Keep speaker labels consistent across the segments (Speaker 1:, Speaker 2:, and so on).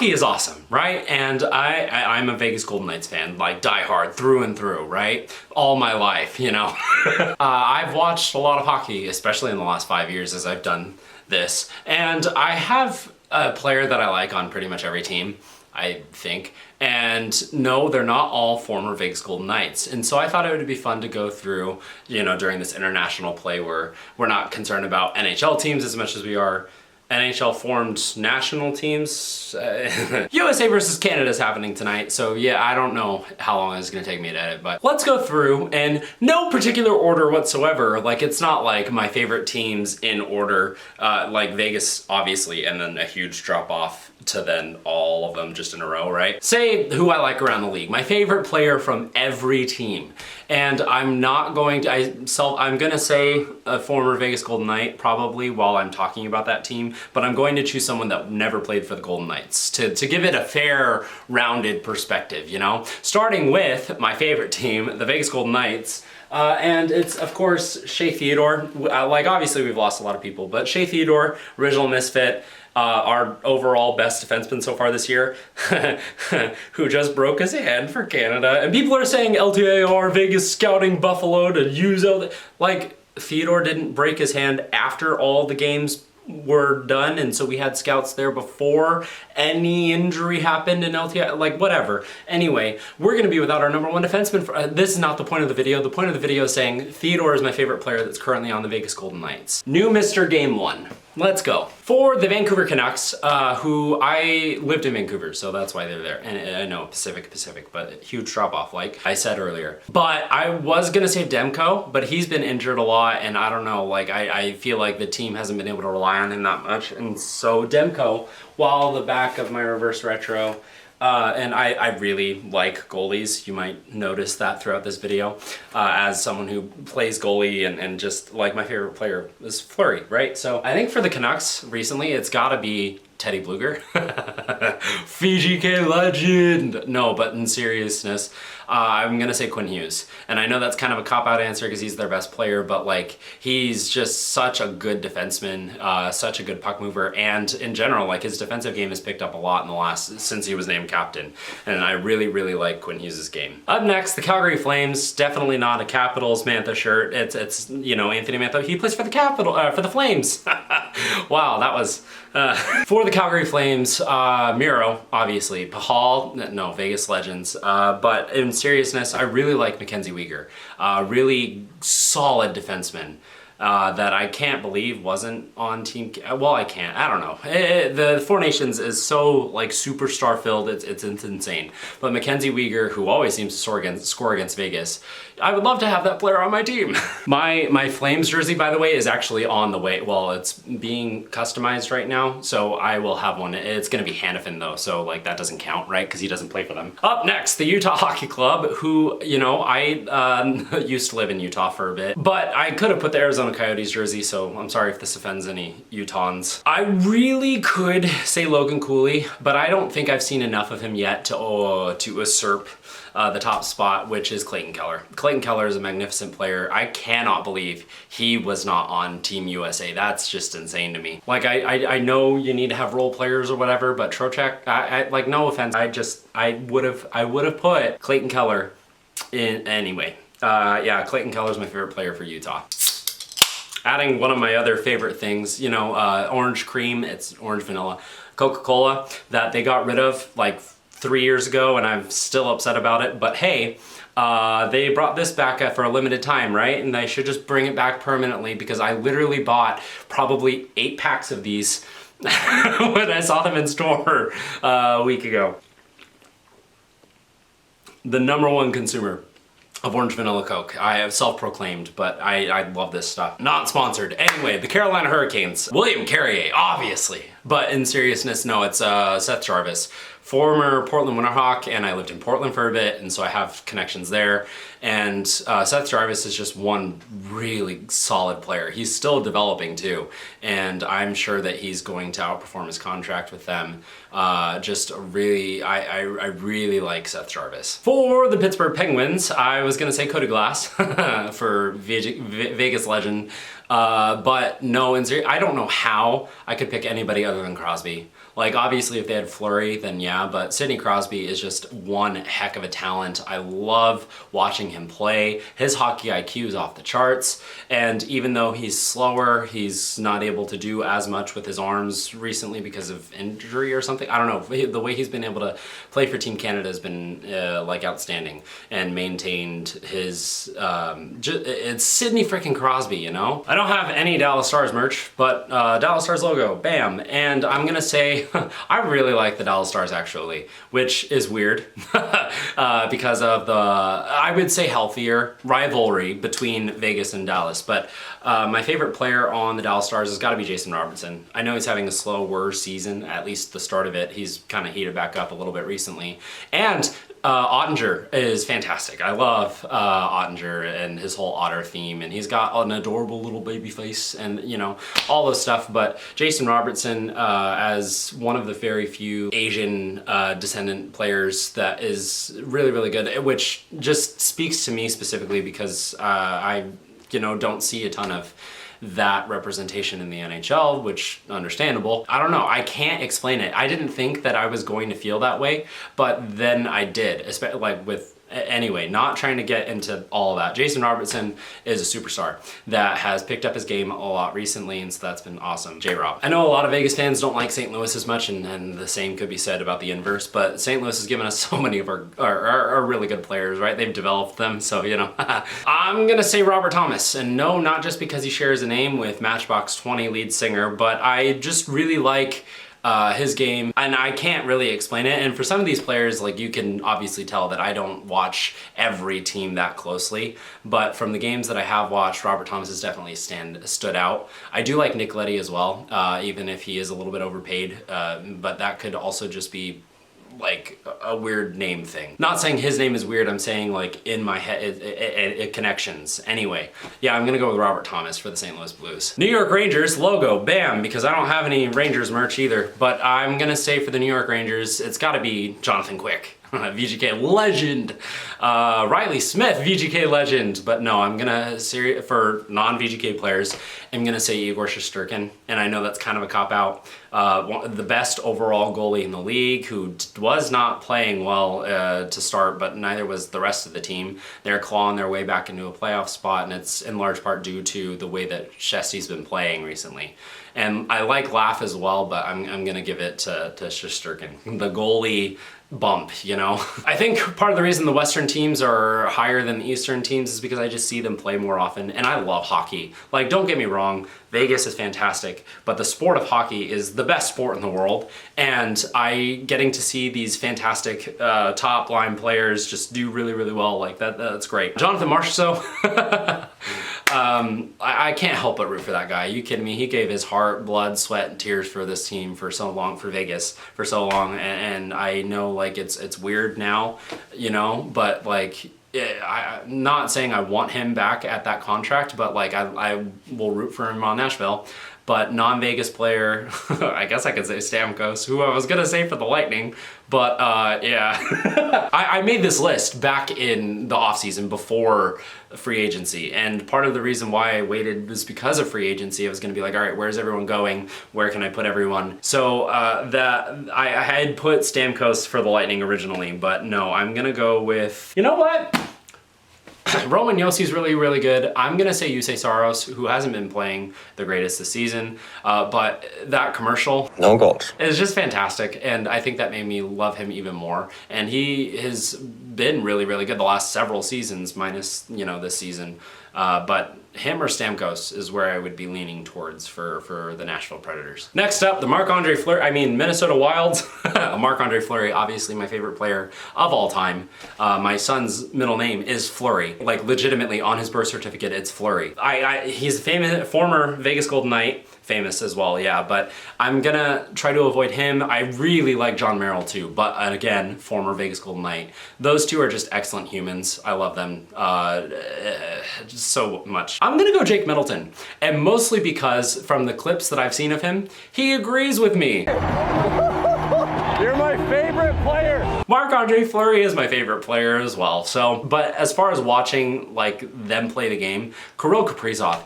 Speaker 1: Hockey is awesome, right? And I'm a Vegas Golden Knights fan, like die hard through and through, right? All my life, you know. I've watched a lot of hockey, especially in the last 5 years as I've done this. And I have a player that I like on pretty much every team, I think. And no, they're not all former Vegas Golden Knights. And so I thought it would be fun to go through, you know, during this international play where we're not concerned about NHL teams as much as we are NHL formed national teams. USA versus Canada is happening tonight, so yeah, I don't know how long it's gonna take me to edit, but let's go through in no particular order whatsoever. Like, it's not like my favorite teams in order, like Vegas, obviously, and then a huge drop off to then all of them just in a row, right? Say who I like around the league. My favorite player from every team. And I'm not going to, I'm gonna say a former Vegas Golden Knight probably while I'm talking about that team, but I'm going to choose someone that never played for the Golden Knights to give it a fair, rounded perspective, you know? Starting with my favorite team, the Vegas Golden Knights, and it's, of course, Shea Theodore. Like, obviously we've lost a lot of people, but Shea Theodore, original misfit, our overall best defenseman so far this year, who just broke his hand for Canada. And people are saying LTIR, Vegas scouting Buffalo to use all the... Like, Theodore didn't break his hand after all the games were done, and so we had scouts there before any injury happened in LTI, like whatever. Anyway, we're gonna be without our number one defenseman. This is not the point of the video. The point of the video is saying Theodore is my favorite player that's currently on the Vegas Golden Knights. New Mr. Game 1. Let's go. For the Vancouver Canucks, who I lived in Vancouver, so that's why they're there. And I know Pacific, but huge drop off, like I said earlier. But I was gonna say Demko, but he's been injured a lot, and I don't know, like I feel like the team hasn't been able to rely on him that much. And so Demko, while the back of my reverse retro, and I really like goalies. You might notice that throughout this video. As someone who plays goalie and just like my favorite player is Fleury, right? So I think for the Canucks recently, it's gotta be Teddy Bluger. VGK legend! No, but in seriousness, I'm gonna say Quinn Hughes. And I know that's kind of a cop-out answer because he's their best player, but like, he's just such a good defenseman, such a good puck mover, and in general, like his defensive game has picked up a lot in the last, since he was named captain. And I really, really like Quinn Hughes' game. Up next, the Calgary Flames, definitely not a Capitals Mantha shirt. It's you know, Anthony Mantha, he plays for the for the Flames. Wow, that was, for the Calgary Flames, Miro, obviously, Pahal, no, Vegas Legends, but in seriousness, I really like Mackenzie Weegar, really solid defenseman. That I can't believe wasn't on Team... Well, I can't. I don't know. The Four Nations is so, like, superstar filled. It's insane. But Mackenzie Weegar, who always seems to score against Vegas, I would love to have that player on my team. My Flames jersey, by the way, is actually on the way. Well, it's being customized right now, so I will have one. It's going to be Hannafin, though, so, like, that doesn't count, right? Because he doesn't play for them. Up next, the Utah Hockey Club, who, you know, I used to live in Utah for a bit, but I could have put the Arizona Coyotes jersey, so I'm sorry if this offends any Utahns. I really could say Logan Cooley, but I don't think I've seen enough of him yet to usurp the top spot, which is Clayton Keller. Clayton Keller is a magnificent player. I cannot believe he was not on Team USA. That's just insane to me. Like, I know you need to have role players or whatever, but Trocheck, like, no offense, I would have put Clayton Keller in anyway. Yeah, Clayton Keller's my favorite player for Utah. Adding one of my other favorite things, you know, orange cream, it's orange vanilla, Coca-Cola, that they got rid of like 3 years ago, and I'm still upset about it, but hey, they brought this back for a limited time, right? And they should just bring it back permanently, because I literally bought probably 8 packs of these when I saw them in store a week ago. The #1 consumer of orange vanilla Coke. I have self-proclaimed, but I love this stuff. Not sponsored. Anyway, the Carolina Hurricanes. William Carrier, obviously. But in seriousness, no, it's Seth Jarvis. Former Portland Winterhawk, and I lived in Portland for a bit, and so I have connections there. And Seth Jarvis is just one really solid player. He's still developing too, and I'm sure that he's going to outperform his contract with them. Just really, I really like Seth Jarvis. For the Pittsburgh Penguins, I was gonna say Cody Glass for Vegas legend, but no, I don't know how I could pick anybody other than Crosby. Like, obviously, if they had Fleury, then yeah, but Sidney Crosby is just one heck of a talent. I love watching him play. His hockey IQ is off the charts, and even though he's slower, he's not able to do as much with his arms recently because of injury or something. I don't know. The way he's been able to play for Team Canada has been like outstanding, and maintained his it's Sidney freaking Crosby, you know? I don't have any Dallas Stars merch, but Dallas Stars logo, bam. And I'm gonna say I really like the Dallas Stars actually, which is weird because of the, I would say, healthier rivalry between Vegas and Dallas. But my favorite player on the Dallas Stars has got to be Jason Robertson. I know he's having a slower season, at least the start of it. He's kind of heated back up a little bit recently. And Ottinger is fantastic. I love Ottinger and his whole otter theme, and he's got an adorable little baby face and, you know, all this stuff. But Jason Robertson, as one of the very few Asian descendant players that is really, really good, which just speaks to me specifically because I, you know, don't see a ton of that representation in the NHL, which understandable. I don't know, I can't explain it. I didn't think that I was going to feel that way, but then I did, especially like with, anyway, not trying to get into all of that. Jason Robertson is a superstar that has picked up his game a lot recently, and so that's been awesome. J-Rob. I know a lot of Vegas fans don't like St. Louis as much, and the same could be said about the inverse, but St. Louis has given us so many of our really good players, right? They've developed them, so, you know. I'm gonna say Robert Thomas, and no, not just because he shares a name with Matchbox 20 lead singer, but I just really like his game, and I can't really explain it. And for some of these players, like, you can obviously tell that I don't watch every team that closely, but from the games that I have watched, Robert Thomas has definitely stood out. I do like Nick Leddy as well, even if he is a little bit overpaid, but that could also just be like a weird name thing. Not saying his name is weird, I'm saying like in my head, it connections. Anyway, yeah, I'm gonna go with Robert Thomas for the St. Louis Blues. New York Rangers logo, bam, because I don't have any Rangers merch either, but I'm gonna say for the New York Rangers, it's gotta be Jonathan Quick. VGK legend. Riley Smith, VGK legend. But no, I'm gonna say, for non-VGK players, I'm gonna say Igor Shesterkin. And I know that's kind of a cop-out. The best overall goalie in the league, who was not playing well to start, but neither was the rest of the team. They're clawing their way back into a playoff spot, and it's in large part due to the way that Shesty's been playing recently. And I like Laugh as well, but I'm gonna give it to Shesterkin. The goalie bump, you know? I think part of the reason the Western teams are higher than the Eastern teams is because I just see them play more often, and I love hockey. Like, don't get me wrong, Vegas is fantastic, but the sport of hockey is the best sport in the world, and getting to see these fantastic top line players just do really, really well, like that's great. Jonathan Marchessault, I can't help but root for that guy. Are you kidding me? He gave his heart, blood, sweat, and tears for this team for so long, for Vegas for so long, and I know, like, it's weird now, you know, but like, I'm not saying I want him back at that contract, but like, I will root for him on Nashville. But non-Vegas player, I guess I could say Stamkos, who I was gonna say for the Lightning, but yeah. I made this list back in the offseason before free agency, and part of the reason why I waited was because of free agency. I was gonna be like, all right, where's everyone going? Where can I put everyone? So I had put Stamkos for the Lightning originally, but no, I'm gonna go with, you know what? Roman Yossi's really, really good. I'm gonna say Yusei Saros, who hasn't been playing the greatest this season, but that commercial, no goals, is just fantastic, and I think that made me love him even more. And he has been really, really good the last several seasons, minus, you know, this season. But him or Stamkos is where I would be leaning towards for the Nashville Predators. Next up, the Marc-Andre Fleury, Minnesota Wilds. Marc-Andre Fleury, obviously my favorite player of all time. My son's middle name is Fleury. Like, legitimately, on his birth certificate, it's Fleury. He's a famous former Vegas Golden Knight. Famous as well, yeah, but I'm gonna try to avoid him. I really like John Merrill too, but again, former Vegas Golden Knight. Those two are just excellent humans. I love them just so much. I'm gonna go Jake Middleton, and mostly because from the clips that I've seen of him, he agrees with me.
Speaker 2: You're my favorite player.
Speaker 1: Marc-Andre Fleury is my favorite player as well. So, but as far as watching like them play the game, Kirill Kaprizov,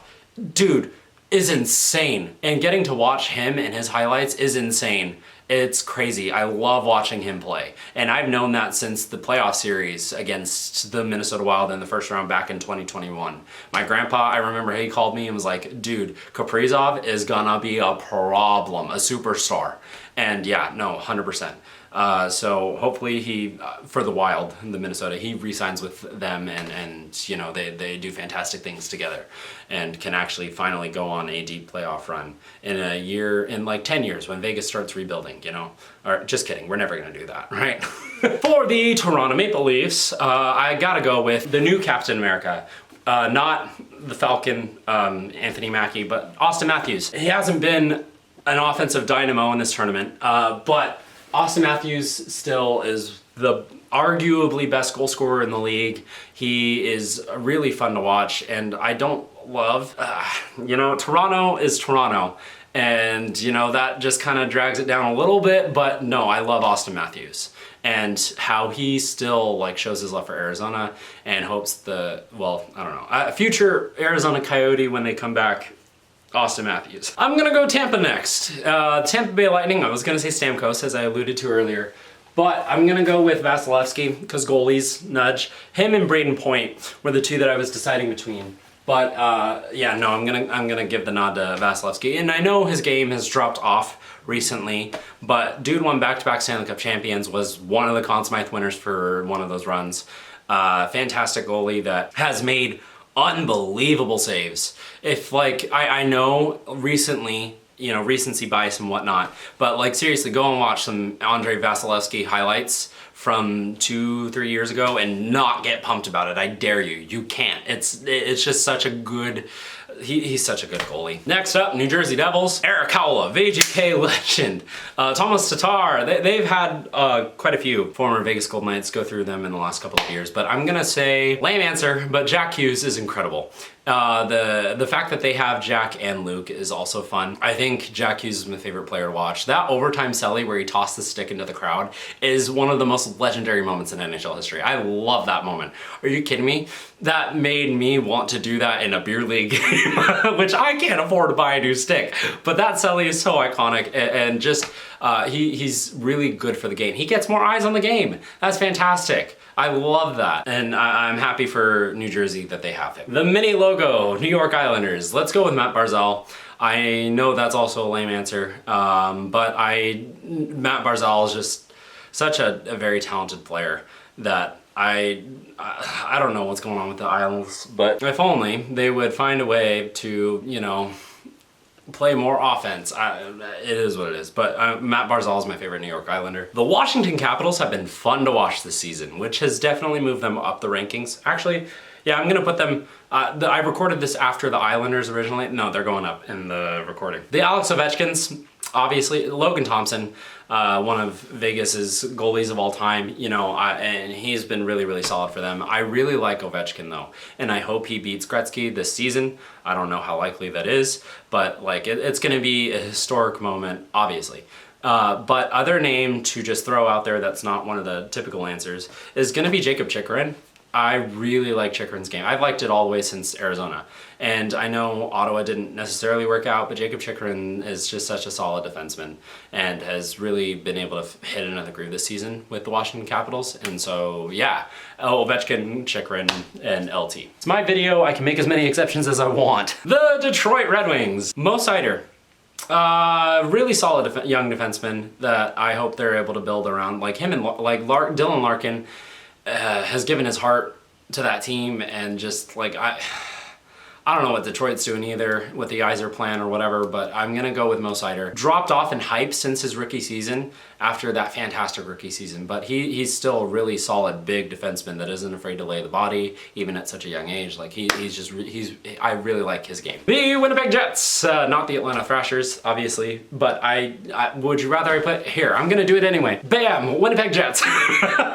Speaker 1: dude, is insane, and getting to watch him and his highlights is insane. It's crazy. I love watching him play. And I've known that since the playoff series against the Minnesota Wild in the first round back in 2021. My grandpa, I remember he called me and was like, dude, Kaprizov is gonna be a problem, a superstar. And yeah, no, 100%. So hopefully he, for the Wild, the Minnesota, he re-signs with them and you know, they do fantastic things together and can actually finally go on a deep playoff run in a year, in like 10 years when Vegas starts rebuilding, you know? Or just kidding, we're never gonna do that, right? For the Toronto Maple Leafs, I gotta go with the new Captain America. Not the Falcon, Anthony Mackie, but Austin Matthews. He hasn't been an offensive dynamo in this tournament, but Austin Matthews still is the arguably best goal scorer in the league. He is really fun to watch, and I don't love, you know, Toronto is Toronto, and you know, that just kind of drags it down a little bit, but no, I love Austin Matthews and how he still like shows his love for Arizona and hopes well, I don't know, future Arizona Coyote when they come back, Austin Matthews. I'm gonna go Tampa next. Tampa Bay Lightning, I was gonna say Stamkos as I alluded to earlier, but I'm gonna go with Vasilevsky because goalies, nudge. Him and Braden Point were the two that I was deciding between. But yeah, no, I'm gonna give the nod to Vasilevsky. And I know his game has dropped off recently, but dude won back-to-back Stanley Cup champions, was one of the Conn Smythe winners for one of those runs. Fantastic goalie that has made unbelievable saves. If like, I know recently, you know, recency bias and whatnot, but like seriously, go and watch some Andrei Vasilevsky highlights from 2-3 years ago and not get pumped about it. I dare you. You can't. It's just such a good, he's such a good goalie. Next up, New Jersey Devils, Eric Howla, VGK legend, Thomas Tatar. They've had quite a few former Vegas Golden Knights go through them in the last couple of years, but I'm gonna say, lame answer, but Jack Hughes is incredible. The fact that they have Jack and Luke is also fun. I think Jack Hughes is my favorite player to watch. That overtime celly where he tossed the stick into the crowd is one of the most legendary moments in NHL history. I love that moment. Are you kidding me? That made me want to do that in a beer league game, which I can't afford to buy a new stick. But that celly is so iconic and just, he's really good for the game. He gets more eyes on the game. That's fantastic. I love that, and I'm happy for New Jersey that they have him. The mini logo, New York Islanders. Let's go with Matt Barzal. I know that's also a lame answer, but Matt Barzal is just such a very talented player that I don't know what's going on with the Isles, but if only they would find a way to, you know, play more offense. It is what it is, but Matt Barzal is my favorite New York Islander. The Washington Capitals have been fun to watch this season, which has definitely moved them up the rankings. Actually, yeah, I'm gonna put them, I recorded this after the Islanders originally. No, they're going up in the recording. The Alex Ovechkins, obviously, Logan Thompson, one of Vegas's goalies of all time, you know, and he's been really, really solid for them. I really like Ovechkin though, and I hope he beats Gretzky this season. I don't know how likely that is, but like it's gonna be a historic moment, obviously. But other name to just throw out there that's not one of the typical answers is gonna be Jacob Chychrun. I really like Chychrun's game. I've liked it all the way since Arizona. And I know Ottawa didn't necessarily work out, but Jacob Chychrun is just such a solid defenseman and has really been able to hit another groove this season with the Washington Capitals. And so, yeah, Ovechkin, Chychrun, and LT. It's my video. I can make as many exceptions as I want. The Detroit Red Wings. Mo Seider. Really solid young defenseman that I hope they're able to build around. Like him and like Dylan Larkin has given his heart to that team, and just like I don't know what Detroit's doing either with the Yzer plan or whatever, but I'm gonna go with Mo Seider. Dropped off in hype since his rookie season after that fantastic rookie season, but he's still a really solid big defenseman that isn't afraid to lay the body even at such a young age. Like I really like his game. The Winnipeg Jets, not the Atlanta Thrashers, obviously, but I would you rather I put here? I'm gonna do it anyway. Bam, Winnipeg Jets.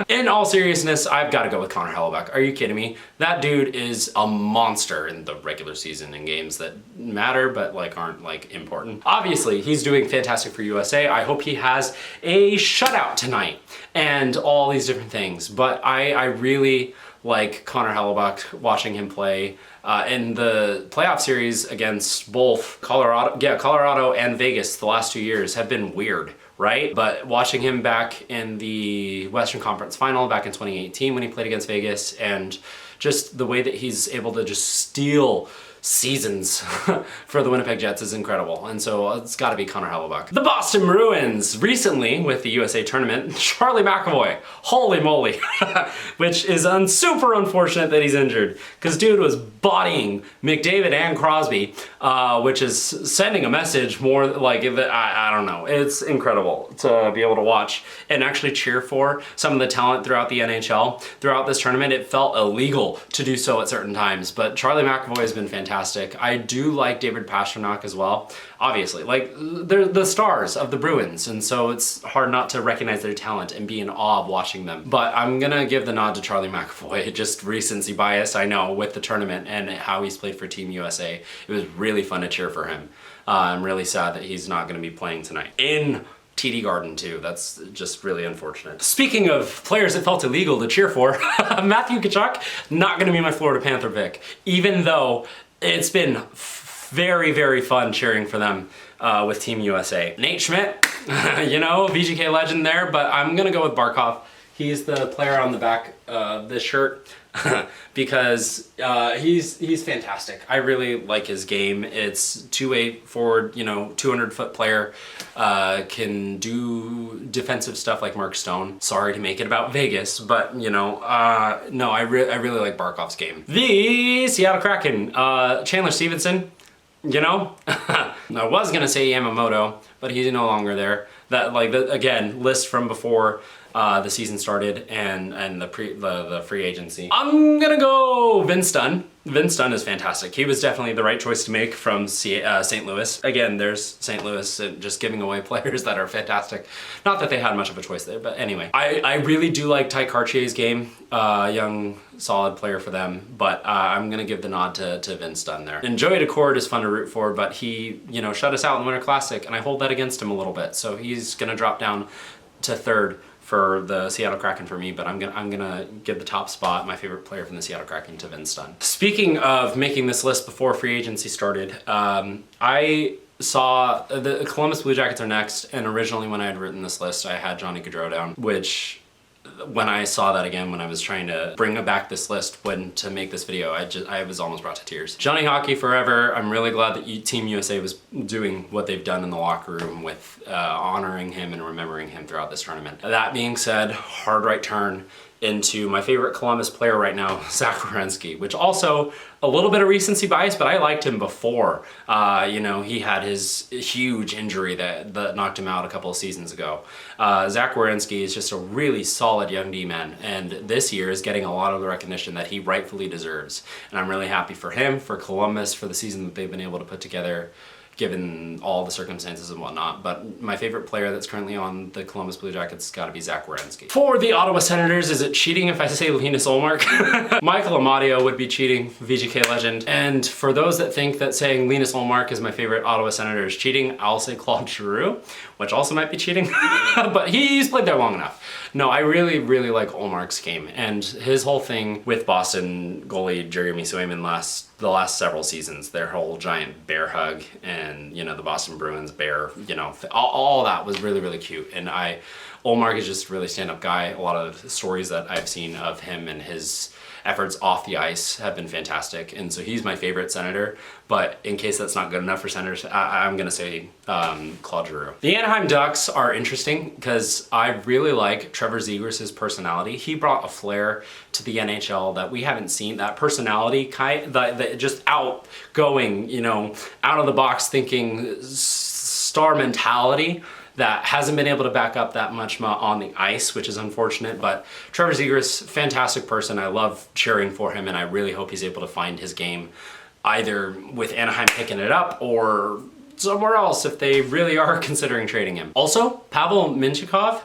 Speaker 1: In all seriousness, I've got to go with Connor Hellebuyck. Are you kidding me? That dude is a monster in the regular season in games that matter but like aren't like important. Obviously, he's doing fantastic for USA. I hope he has a shutout tonight and all these different things. But I really like Connor Hellebuyck, watching him play in the playoff series against both Colorado and Vegas the last 2 years have been weird, right? But watching him back in the Western Conference Final back in 2018 when he played against Vegas, and just the way that he's able to just steal seasons for the Winnipeg Jets is incredible. And so it's got to be Connor Hellebuck. The Boston Bruins, recently with the USA tournament, Charlie McAvoy, holy moly, which is super unfortunate that he's injured, because dude was bodying McDavid and Crosby, which is sending a message more like, I don't know, it's incredible to be able to watch and actually cheer for some of the talent throughout the NHL. Throughout this tournament, it felt illegal to do so at certain times, but Charlie McAvoy has been fantastic. I do like David Pastrnak as well. Obviously, like, they're the stars of the Bruins, and so it's hard not to recognize their talent and be in awe of watching them. But I'm gonna give the nod to Charlie McAvoy, just recency bias, I know, with the tournament and how he's played for Team USA. It was really fun to cheer for him. I'm really sad that he's not gonna be playing tonight. In TD Garden too. That's just really unfortunate. Speaking of players that felt illegal to cheer for, Matthew Tkachuk, not gonna be my Florida Panther pick, even though it's been very, very fun cheering for them with Team USA. Nate Schmidt, you know, VGK legend there, but I'm gonna go with Barkov. He's the player on the back of this shirt because he's fantastic. I really like his game. It's two-way forward, you know, 200-foot player, can do defensive stuff like Mark Stone. Sorry to make it about Vegas, but you know, no, I really like Barkov's game. The Seattle Kraken, Chandler Stevenson, you know, I was gonna say Yamamoto, but he's no longer there. That, like, again, list from before the season started and the free agency. I'm gonna go Vince Dunn. Vince Dunn is fantastic. He was definitely the right choice to make from St. Louis. Again, there's St. Louis just giving away players that are fantastic. Not that they had much of a choice there, but anyway. I really do like Ty Cartier's game. Young, solid player for them, but I'm gonna give the nod to Vince Dunn there. And Joey Decord is fun to root for, but he, you know, shut us out in the Winter Classic, and I hold that against him a little bit. So he's gonna drop down to third for the Seattle Kraken for me, but I'm gonna give the top spot, my favorite player from the Seattle Kraken, to Vince Dunn. Speaking of making this list before free agency started, I saw the Columbus Blue Jackets are next, and originally when I had written this list, I had Johnny Gaudreau down, which when I saw that again, when I was trying to bring back this list to make this video, I was almost brought to tears. Johnny Hockey forever. I'm really glad that Team USA was doing what they've done in the locker room with honoring him and remembering him throughout this tournament. That being said, hard right turn into my favorite Columbus player right now, Zach Werenski, which also a little bit of recency bias, but I liked him before. You know, he had his huge injury that knocked him out a couple of seasons ago. Zach Werenski is just a really solid young D-man, and this year is getting a lot of the recognition that he rightfully deserves. And I'm really happy for him, for Columbus, for the season that they've been able to put together, given all the circumstances and whatnot. But my favorite player that's currently on the Columbus Blue Jackets has got to be Zach Werenski. For the Ottawa Senators, is it cheating if I say Linus Ullmark? Michael Amadio would be cheating, VGK legend. And for those that think that saying Linus Ullmark is my favorite Ottawa Senator is cheating, I'll say Claude Giroux, which also might be cheating, but he's played there long enough. No, I really, really like Ullmark's game, and his whole thing with Boston goalie Jeremy Swayman the last several seasons, their whole giant bear hug, and you know, the Boston Bruins bear, you know, all that was really, really cute. And Ullmark is just a really stand-up guy. A lot of the stories that I've seen of him and his efforts off the ice have been fantastic, and so he's my favorite Senator. But in case that's not good enough for Senators, I'm gonna say Claude Giroux. The Anaheim Ducks are interesting because I really like Trevor Zegras' personality. He brought a flair to the NHL that we haven't seen. That personality, that just outgoing, you know, out of the box thinking, star mentality that hasn't been able to back up that much on the ice, which is unfortunate. But Trevor Zegras, fantastic person. I love cheering for him, and I really hope he's able to find his game either with Anaheim picking it up or somewhere else if they really are considering trading him. Also, Pavel Mintyukov,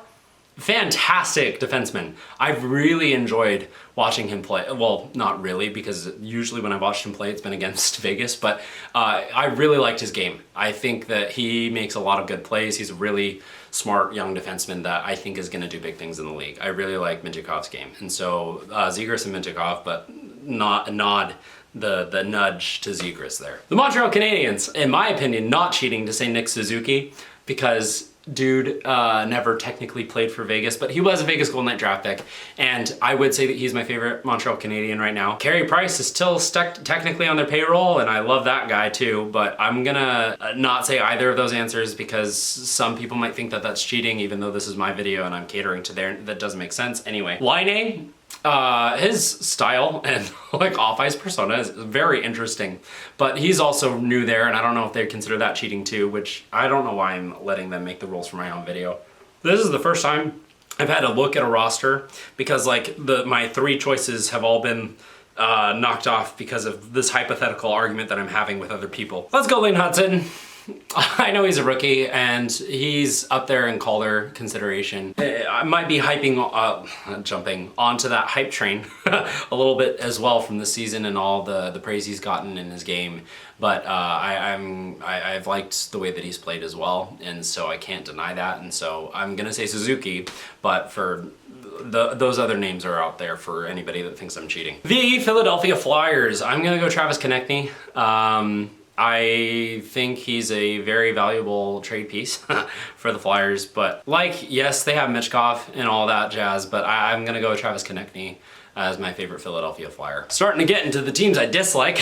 Speaker 1: fantastic defenseman. I've really enjoyed watching him play. Well, not really, because usually when I've watched him play, it's been against Vegas, but I really liked his game. I think that he makes a lot of good plays. He's a really smart young defenseman that I think is gonna do big things in the league. I really like Mintyukov's game. And so Zegras and Mintyukov, but not a nod, the nudge to Zegras there. The Montreal Canadiens, in my opinion, not cheating to say Nick Suzuki, because dude, never technically played for Vegas, but he was a Vegas Golden Knight draft pick, and I would say that he's my favorite Montreal Canadian right now. Carey Price is still stuck technically on their payroll, and I love that guy too, but I'm gonna not say either of those answers because some people might think that that's cheating, even though this is my video and I'm catering to their, that doesn't make sense. Anyway, Laine, his style and like off-ice persona is very interesting, but he's also new there, and I don't know if they consider that cheating too, which I don't know why I'm letting them make the rules for my own video. This is the first time I've had to look at a roster because like my three choices have all been knocked off because of this hypothetical argument that I'm having with other people. Let's go Lane Hudson. I know he's a rookie and he's up there in Calder consideration. I might be jumping onto that hype train a little bit as well from the season and all the praise he's gotten in his game. But I've liked the way that he's played as well, and so I can't deny that. And so I'm gonna say Suzuki, but for those other names are out there for anybody that thinks I'm cheating. The Philadelphia Flyers. I'm gonna go Travis Konechny. I think he's a very valuable trade piece for the Flyers, but like, yes, they have Michkov and all that jazz, but I'm gonna go with Travis Konechny as my favorite Philadelphia Flyer. Starting to get into the teams I dislike.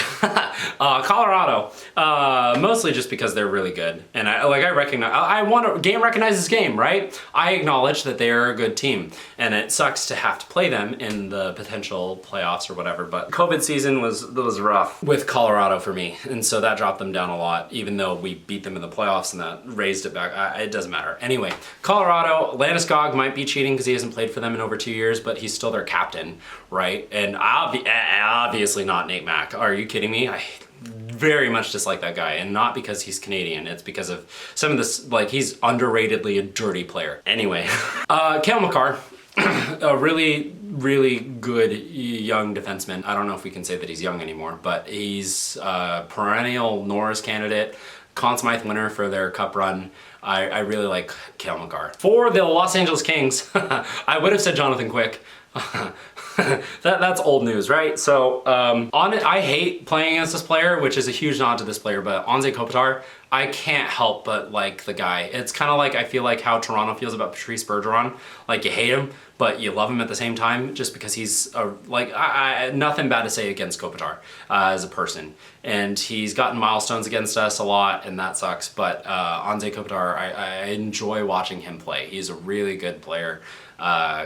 Speaker 1: Colorado, mostly just because they're really good. And I recognize, game recognizes game, right? I acknowledge that they are a good team, and it sucks to have to play them in the potential playoffs or whatever, but COVID season was rough with Colorado for me, and so that dropped them down a lot, even though we beat them in the playoffs and that raised it back. It doesn't matter. Anyway, Colorado, Landeskog might be cheating because he hasn't played for them in over 2 years, but he's still their captain, right? And obviously not Nate Mack. Are you kidding me? I very much dislike that guy, and not because he's Canadian. It's because of some of this, like, he's underratedly a dirty player. Anyway, Cale Makar, a really, really good young defenseman. I don't know if we can say that he's young anymore, but he's a perennial Norris candidate, Conn Smythe winner for their cup run. I really like Cale Makar. For the Los Angeles Kings, I would have said Jonathan Quick. That's old news, right? So I hate playing against this player, which is a huge nod to this player, but Anze Kopitar, I can't help but like the guy. It's kind of like, I feel like how Toronto feels about Patrice Bergeron. Like, you hate him, but you love him at the same time, just because he's nothing bad to say against Kopitar as a person. And he's gotten milestones against us a lot, and that sucks. But Anze Kopitar, I enjoy watching him play. He's a really good player.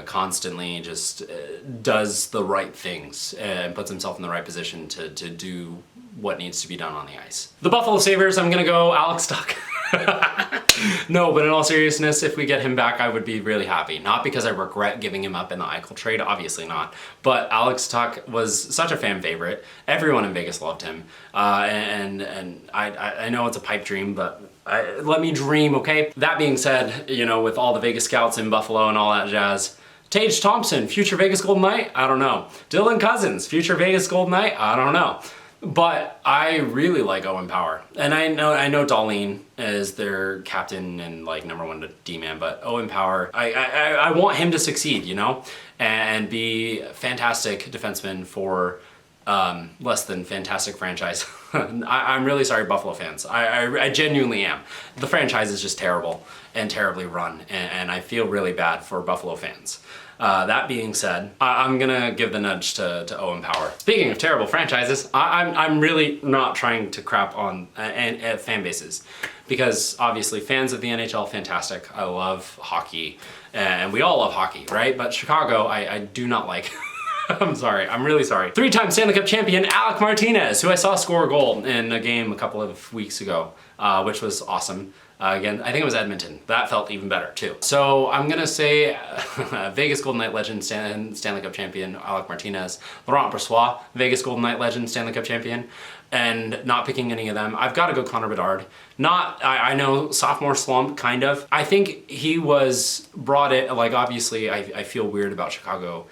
Speaker 1: Constantly just does the right things and puts himself in the right position to do what needs to be done on the ice. The Buffalo Sabres, I'm gonna go Alex Tuch. No, but in all seriousness, if we get him back, I would be really happy. Not because I regret giving him up in the Eichel trade, obviously not. But Alex Tuch was such a fan favorite. Everyone in Vegas loved him. And I know it's a pipe dream, but let me dream, okay? That being said, you know, with all the Vegas scouts in Buffalo and all that jazz, Tage Thompson, future Vegas Golden Knight? I don't know. Dylan Cousins, future Vegas Golden Knight? I don't know. But I really like Owen Power. And I know Darlene is their captain and like #1 D-man, but Owen Power, I want him to succeed, you know? And be a fantastic defenseman for less than fantastic franchise. I'm really sorry, Buffalo fans. I genuinely am. The franchise is just terrible and terribly run, and I feel really bad for Buffalo fans. That being said, I'm gonna give the nudge to Owen Power. Speaking of terrible franchises, I'm really not trying to crap on fan bases, because obviously fans of the NHL, fantastic. I love hockey, and we all love hockey, right? But Chicago, I do not like. I'm sorry, I'm really sorry. 3-time Stanley Cup champion Alec Martinez, who I saw score a goal in a game a couple of weeks ago, which was awesome. Again, I think it was Edmonton. That felt even better too. So I'm gonna say Vegas Golden Knight legend, Stanley Cup champion Alec Martinez, Laurent Brossoit, Vegas Golden Knight legend, Stanley Cup champion, and not picking any of them. I've gotta go Connor Bedard. I know, sophomore slump, kind of. I think he was brought in, like obviously I feel weird about Chicago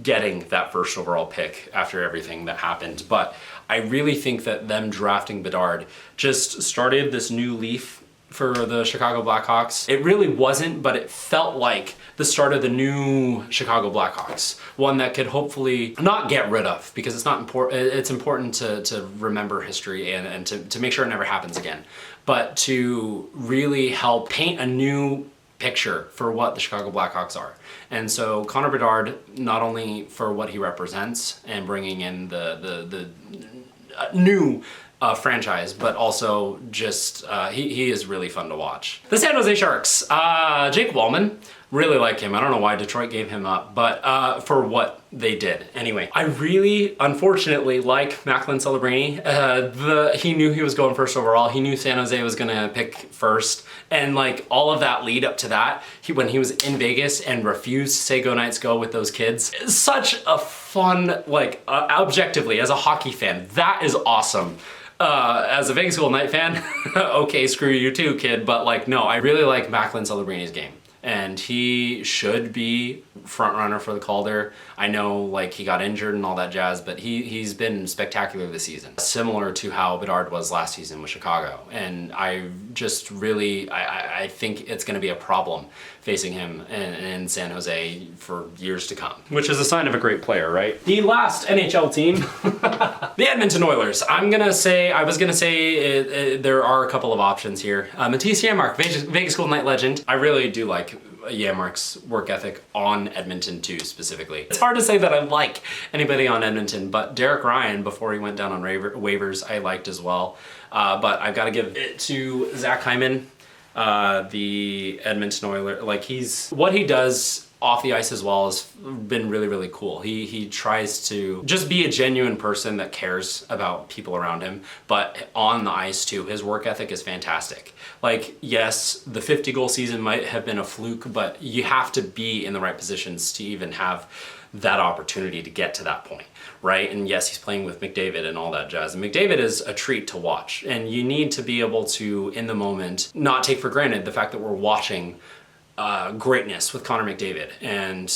Speaker 1: getting that first overall pick after everything that happened, but I really think that them drafting Bedard just started this new leaf for the Chicago Blackhawks. It really wasn't, but it felt like the start of the new Chicago Blackhawks. One that could hopefully not get rid of, because it's not important. It's important to remember history and to make sure it never happens again. But to really help paint a new picture for what the Chicago Blackhawks are. And so Connor Bedard, not only for what he represents and bringing in the new franchise, but also just he is really fun to watch. The San Jose Sharks, Jake Wallman, really like him. I don't know why Detroit gave him up, but for what they did. Anyway, I really, unfortunately, like Macklin Celebrini. He knew he was going first overall. He knew San Jose was gonna pick first. And like all of that lead up to that, when he was in Vegas and refused to say go Knights go with those kids, such a fun, like objectively, as a hockey fan, that is awesome. As a Vegas Golden Knight fan, okay, screw you too, kid, but like, no, I really like Macklin Celebrini's game. And he should be front runner for the Calder. I know like he got injured and all that jazz, but he's been spectacular this season. Similar to how Bedard was last season with Chicago. And I just really, I think it's gonna be a problem facing him in San Jose for years to come. Which is a sign of a great player, right? The last NHL team, the Edmonton Oilers. I was gonna say there are a couple of options here. Matisse Janmark, Vegas Golden Knight legend. I really do like Janmark's work ethic on Edmonton too, specifically. It's hard to say that I like anybody on Edmonton, but Derek Ryan, before he went down on waivers, I liked as well. But I've got to give it to Zach Hyman, the Edmonton Oilers. Like what he does off the ice as well has been really, really cool. He tries to just be a genuine person that cares about people around him, but on the ice too, his work ethic is fantastic. Like, yes, the 50-goal season might have been a fluke, but you have to be in the right positions to even have that opportunity to get to that point, right? And yes, he's playing with McDavid and all that jazz. And McDavid is a treat to watch. And you need to be able to, in the moment, not take for granted the fact that we're watching greatness with Connor McDavid, and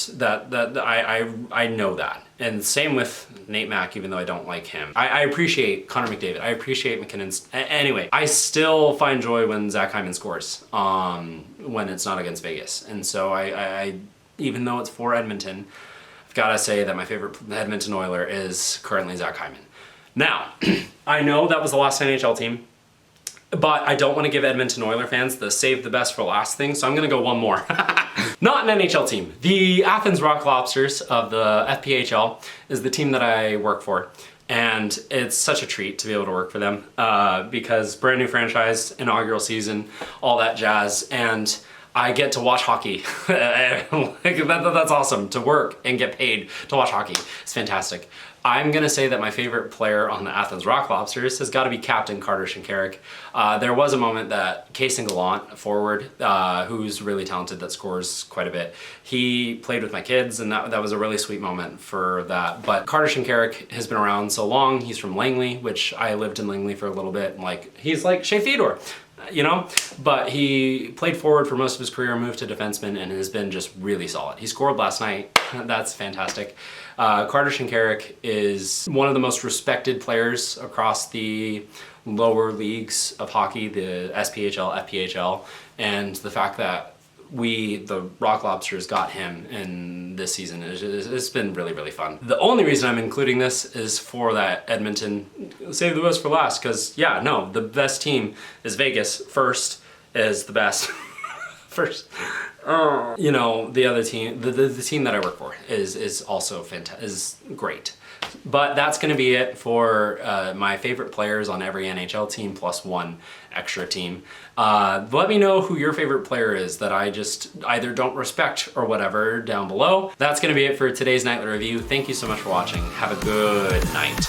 Speaker 1: I know that. And same with Nate Mack, even though I don't like him. I appreciate Connor McDavid. I appreciate McKinnon's. Anyway, I still find joy when Zach Hyman scores, when it's not against Vegas. And so I even though it's for Edmonton, I've got to say that my favorite Edmonton Oiler is currently Zach Hyman. Now, I know that was the last NHL team, but I don't want to give Edmonton Oiler fans the save the best for last thing, so I'm going to go one more. Not an NHL team. The Athens Rock Lobsters of the FPHL is the team that I work for. And it's such a treat to be able to work for them because brand new franchise, inaugural season, all that jazz. And I get to watch hockey. That's awesome, to work and get paid to watch hockey. It's fantastic. I'm gonna say that my favorite player on the Athens Rock Lobsters has gotta be Captain Carter Shinkarik. There was a moment that Casey Gallant, forward, who's really talented, that scores quite a bit, he played with my kids, and that was a really sweet moment for that. But Carter Shinkarik has been around so long. He's from Langley, which I lived in Langley for a little bit, and like, he's like Shea Theodore, you know? But he played forward for most of his career, moved to defenseman, and has been just really solid. He scored last night. That's fantastic. Carter Shinkarik is one of the most respected players across the lower leagues of hockey, the SPHL, FPHL, and the fact that the Rock Lobsters, got him in this season, it's been really, really fun. The only reason I'm including this is for that Edmonton, save the best for last, because yeah, no, the best team is Vegas. First is the best. First. You know, the other team, the team that I work for is also fantastic, is great. But that's going to be it for my favorite players on every NHL team plus one extra team. Let me know who your favorite player is that I just either don't respect or whatever down below. That's going to be it for today's nightly review. Thank you so much for watching. Have a good night.